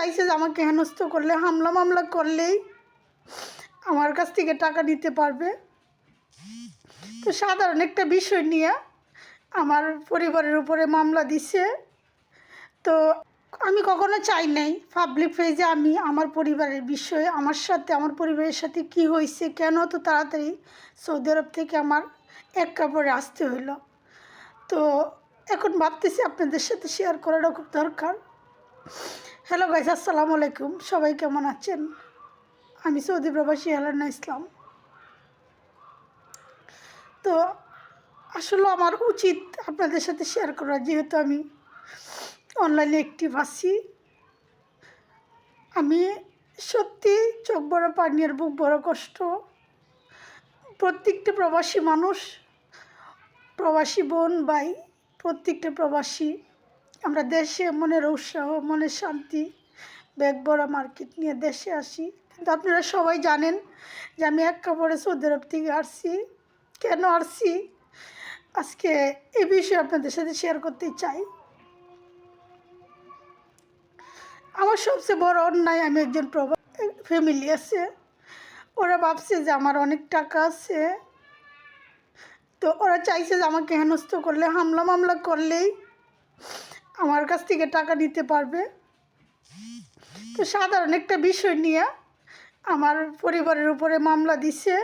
চাইছে যে আমাকে হেনস্থ করলে, হামলা মামলা করলেই আমার কাছ থেকে টাকা নিতে পারবে। তো সাধারণ একটা বিষয় নিয়ে আমার পরিবারের উপরে মামলা দিছে। তো আমি কখনো চাই নাই পাবলিক পেজে আমি আমার পরিবারের বিষয়ে, আমার সাথে, আমার পরিবারের সাথে কি হয়েছে, কেন তো তাড়াতাড়ি সৌদি আরব থেকে আমার এক কাপড়ে আসতে হইলো। তো এখন ভাবতেছি আপনাদের সাথে শেয়ার করাটা খুব দরকার। হ্যালো গাইস, আসসালামু আলাইকুম। সবাই কেমন আছেন? আমি সৌদি প্রবাসী হেলেনা ইসলাম। তো আসলে আমার উচিত আপনাদের সাথে শেয়ার করা, যেহেতু আমি অনলাইনে অ্যাক্টিভ আছি। আমি সত্যি চোখ বড় পানি আর বুক বড় কষ্ট। প্রত্যেকটা প্রবাসী মানুষ, প্রবাসী বোন ভাই, প্রত্যেকটা প্রবাসী আমরা দেশে মনের উৎসাহ, মনের শান্তি, ব্যাগ ভরা মার্কেট নিয়ে দেশে আসি। কিন্তু আপনারা সবাই জানেন যে আমি এক কাপড়ে সৌদি আরব থেকে আসছি। কেন আসছি আজকে এই বিষয়ে আপনাদের সাথে শেয়ার করতে চাই। আমার সবচেয়ে বড় অন্যায়, আমি একজন ফ্যামিলি আছে, ওরা ভাবছে যে আমার অনেক টাকা আছে। তো ওরা চাইছে যে আমাকে হেনস্থ করলে, হামলা মামলা করলেই আমার কাছ থেকে টাকা নিতে পারবে। তো সাধারণ একটা বিষয় নিয়ে আমার পরিবারের উপরে মামলা দিছে।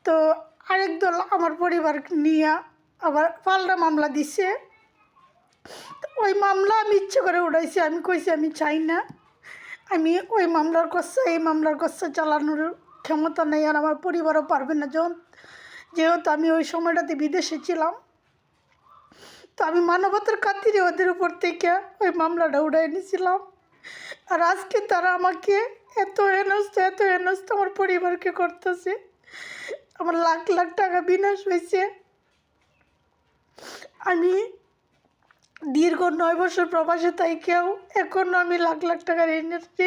তো আরেক দল আমার পরিবার নিয়ে আবার পাল্টা মামলা দিছে। ওই মামলা আমি ইচ্ছে করে উঠাইছি। আমি কইছি আমি চাই না, আমি ওই মামলার কচ্ছা এই মামলার কচ্ছা চালানোর ক্ষমতা নেই, আর আমার পরিবারও পারবে না। যেহেতু আমি ওই সময়টাতে বিদেশে ছিলাম, তো আমি মানবতার খাতিরে ওদের উপর থেকে ওই মামলাটা উঠাই নিয়েছিলাম। আর আজকে তারা আমাকে এত হেনস্থ আমার পরিবারকে করতেছে। আমার লাখ লাখ টাকা বিনাশ হয়েছে। আমি দীর্ঘ 9 বছর প্রবাসে থাইকেও এখনও আমি লাখ লাখ টাকা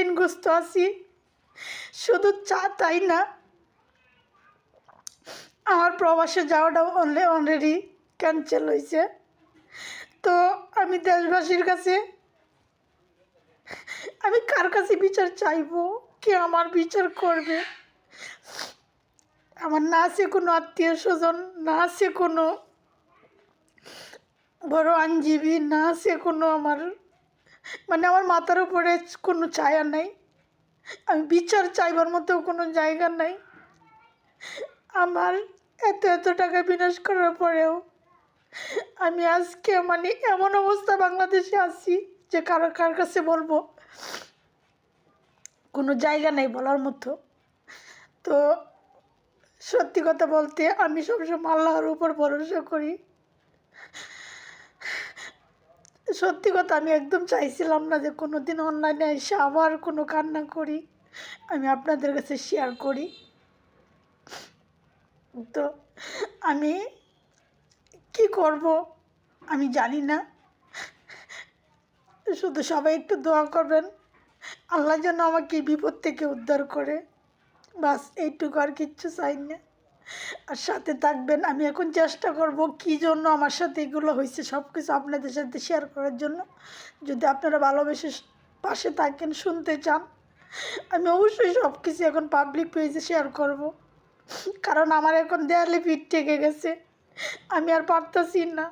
ঋণগ্রস্ত আছি। শুধু তাই না, আমার প্রবাসে যাওয়াটাও অলরেডি ক্যান্সেল হয়েছে। তো আমি দেশবাসীর কাছে, আমি কার কাছে বিচার চাইবো? কে আমার বিচার করবে? আমার না আছে কোনো আত্মীয় স্বজন, না আছে কোনো বড় আইনজীবী, না আছে কোনো আমার মাথার উপরে কোনো ছায়া নাই। আমি বিচার চাইবার মতো কোনো জায়গা নাই। আমার এত টাকা বিনাশ করার পরেও আমি আজকে এমন অবস্থা বাংলাদেশে আছি যে কার কাছে বলবো কোনো জায়গা নেই বলার মতো। তো সত্যি কথা বলতে আমি সবসময় আল্লাহর উপর ভরসা করি। সত্যি কথা, আমি একদম চাইছিলাম না যে কোনো দিন অনলাইনে এসে আবার কোনো কান্না করি, আমি আপনাদের কাছে শেয়ার করি। তো আমি কি করব আমি জানি না। শুধু সবাই একটু দোয়া করবেন, আল্লাহ যেন আমাকে এই বিপদ থেকে উদ্ধার করে। বাস এইটুকু, আর কিচ্ছু চাই না। আর সাথে থাকবেন। আমি এখন চেষ্টা করব কী জন্য আমার সাথে এগুলো হয়েছে সব কিছু আপনাদের সাথে শেয়ার করার জন্য। যদি আপনারা ভালোবেসে পাশে থাকেন, শুনতে চান, আমি অবশ্যই সব কিছু এখন পাবলিক পেজে শেয়ার করব। কারণ আমার এখন দেয়ালে পিঠ ঠেকে গেছে, আমি আর পারতেছি না।